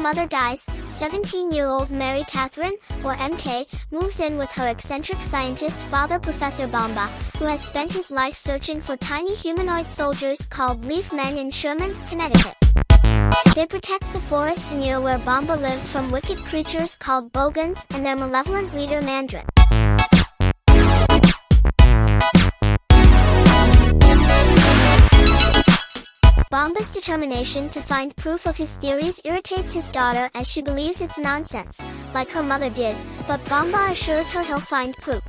mother dies, 17-year-old Mary Catherine, or MK, moves in with her eccentric scientist father Professor Bomba, who has spent his life searching for tiny humanoid soldiers called Leaf Men in Sherman, Connecticut. They protect the forest near where Bomba lives from wicked creatures called Bogans and their malevolent leader Mandrake. Bomba's determination to find proof of his theories irritates his daughter as she believes it's nonsense, like her mother did, but Bomba assures her he'll find proof.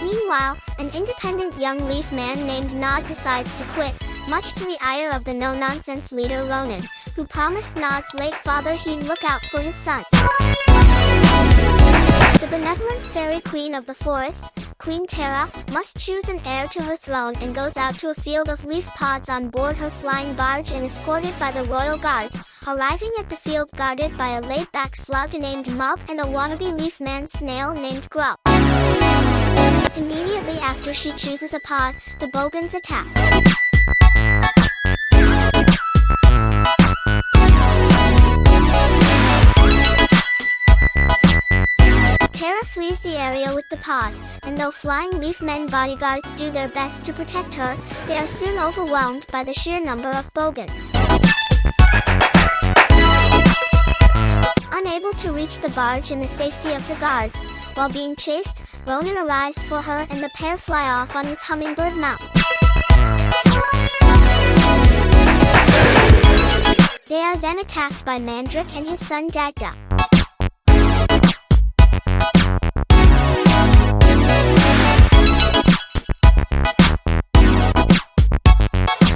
Meanwhile, an independent young leaf man named Nod decides to quit, much to the ire of the no-nonsense leader Ronan, who promised Nod's late father he'd look out for his son. The benevolent fairy queen of the forest, Queen Terra, must choose an heir to her throne and goes out to a field of leaf pods on board her flying barge and escorted by the royal guards, arriving at the field guarded by a laid-back slug named Mub and a wannabe leaf man snail named Grub. Immediately after she chooses a pod, the Bogans attack. Terra flees the area with the pod, and though flying leaf men bodyguards do their best to protect her, they are soon overwhelmed by the sheer number of Bogans. Unable to reach the barge in the safety of the guards, while being chased, Ronan arrives for her and the pair fly off on his hummingbird mount. They are then attacked by Mandrake and his son Dagda.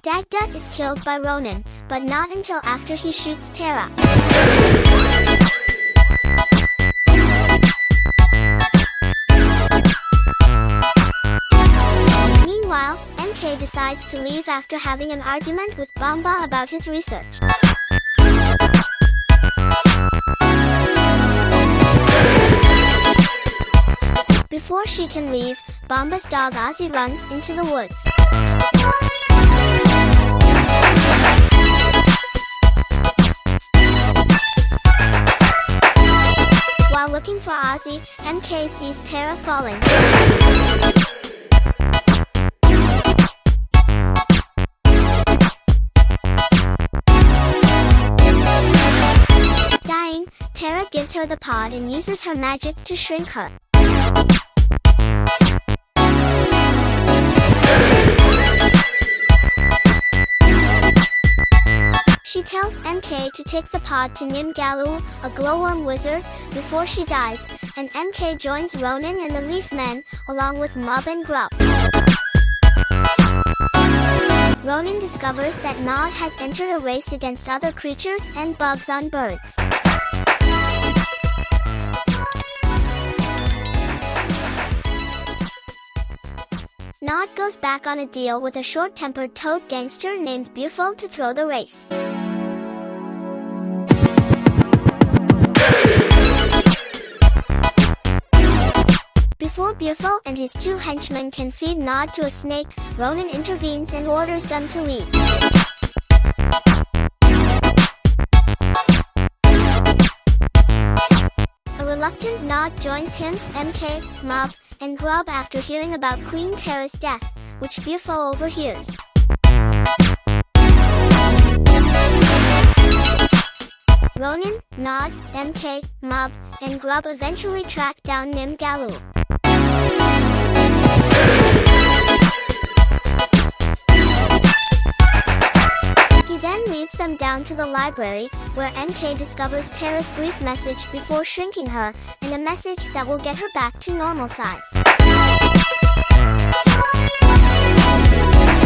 Dagda is killed by Ronan, but not until after he shoots Terra. Meanwhile, MK decides to leave after having an argument with Bomba about his research. Before she can leave, Bomba's dog Ozzy runs into the woods. While looking for Ozzy, MK sees Terra falling. Dying, Terra gives her the pod and uses her magic to shrink her. She tells MK to take the pod to Nimgalu, a glowworm wizard, before she dies, and MK joins Ronan and the Leaf Men, along with Mub and Grub. Ronan discovers that Nod has entered a race against other creatures and bugs on birds. Nod goes back on a deal with a short-tempered toad gangster named Bufo to throw the race. Before Bufo and his two henchmen can feed Nod to a snake, Ronan intervenes and orders them to leave. A reluctant Nod joins him, MK, Mub, and Grub after hearing about Queen Terra's death, which Bufo overhears. Ronan, Nod, MK, Mub, and Grub eventually track down Nimgalu. He then leads them down to the library, where MK discovers Terra's brief message before shrinking her, and a message that will get her back to normal size.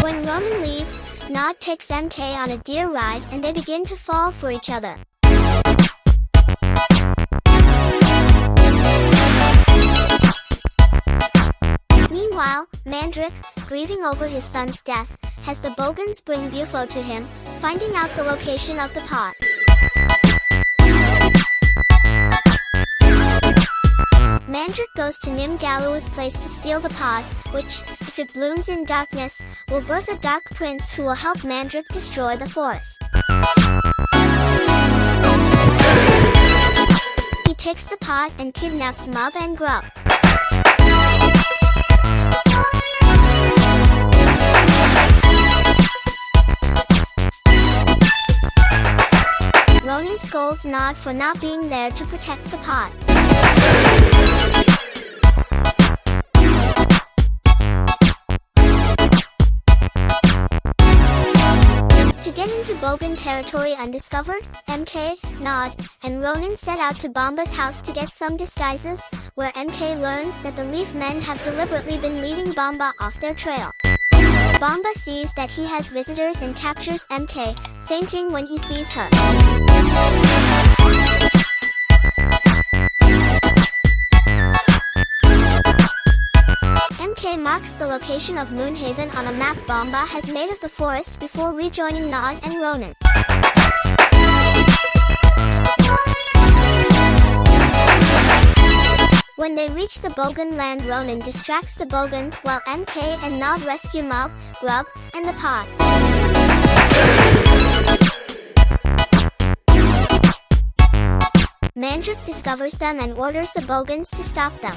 When Ronan leaves, Nod takes MK on a deer ride and they begin to fall for each other. Meanwhile, Mandrake, grieving over his son's death, has the Bogans bring Bufo to him, finding out the location of the pod. Mandrake Mandrick goes to Nim Galua's place to steal the pod, which, if it blooms in darkness, will birth a dark prince who will help Mandrick destroy the forest. He takes the pod and kidnaps Mub and Grub. Ronan scolds Nod for not being there to protect the pod. To get into Bogan territory undiscovered, MK, Nod, and Ronan set out to Bomba's house to get some disguises, where MK learns that the Leaf Men have deliberately been leading Bomba off their trail. Bomba sees that he has visitors and captures MK, fainting when he sees her. MK marks the location of Moonhaven on a map Bomba has made of the forest before rejoining Nod and Ronan. When they reach the Bogan land, Ronan distracts the Bogans while MK and Nod rescue Mub, Grub, and the pod. Mandrick discovers them and orders the Bogans to stop them.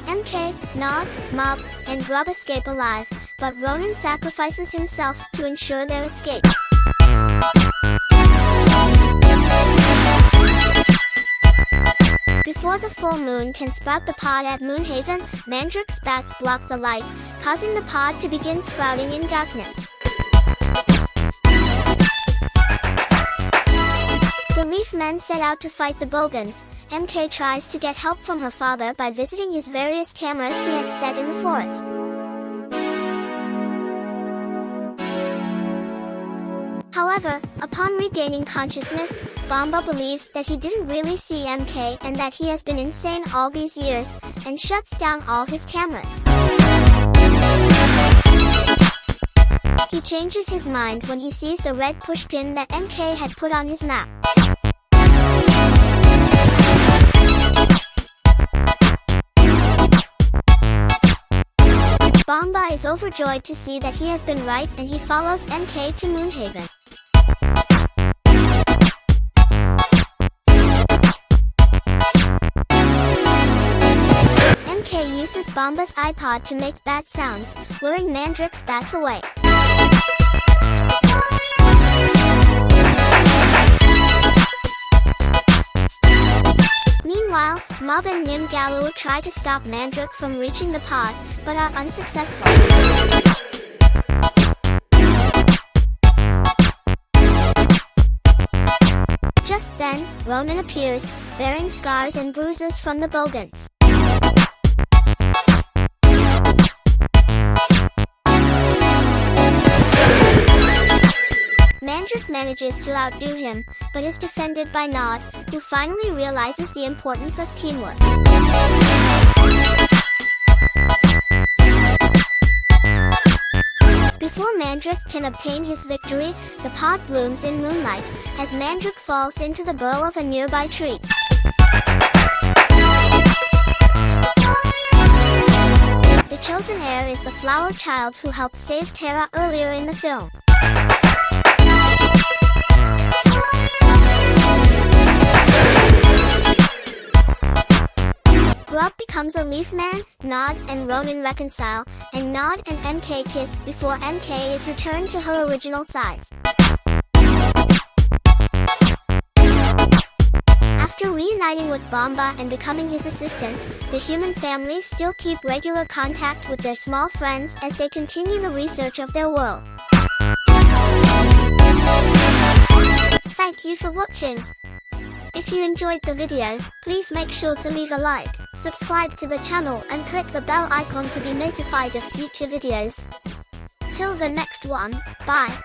MK, Nod, Mub, and Grub escape alive, but Ronan sacrifices himself to ensure their escape. Before the full moon can sprout the pod at Moonhaven, Mandrick's bats block the light, causing the pod to begin sprouting in darkness. The Leaf Men set out to fight the Bogans. MK tries to get help from her father by visiting his various cameras he had set in the forest. However, upon regaining consciousness, Bomba believes that he didn't really see MK and that he has been insane all these years, and shuts down all his cameras. He changes his mind when he sees the red pushpin that MK had put on his map. Bomba is overjoyed to see that he has been right, and he follows MK to Moonhaven. MK uses Bomba's iPod to make bat sounds, luring Mandrick's bats away. Meanwhile, Mub and Nim Galua try to stop Mandrick from reaching the pod, but are unsuccessful. Just then, Ronan appears, bearing scars and bruises from the Bogans. Mandrick manages to outdo him, but is defended by Nod, who finally realizes the importance of teamwork. Before Mandrick can obtain his victory, the pod blooms in moonlight, as Mandrick falls into the burl of a nearby tree. The chosen heir is the flower child who helped save Terra earlier in the film. Grub becomes a Leaf Man, Nod and Ronan reconcile, and Nod and MK kiss before MK is returned to her original size. After reuniting with Bomba and becoming his assistant, the human family still keep regular contact with their small friends as they continue the research of their world. Thank you for watching. If you enjoyed the video, please make sure to leave a like, subscribe to the channel and click the bell icon to be notified of future videos. Till the next one, bye.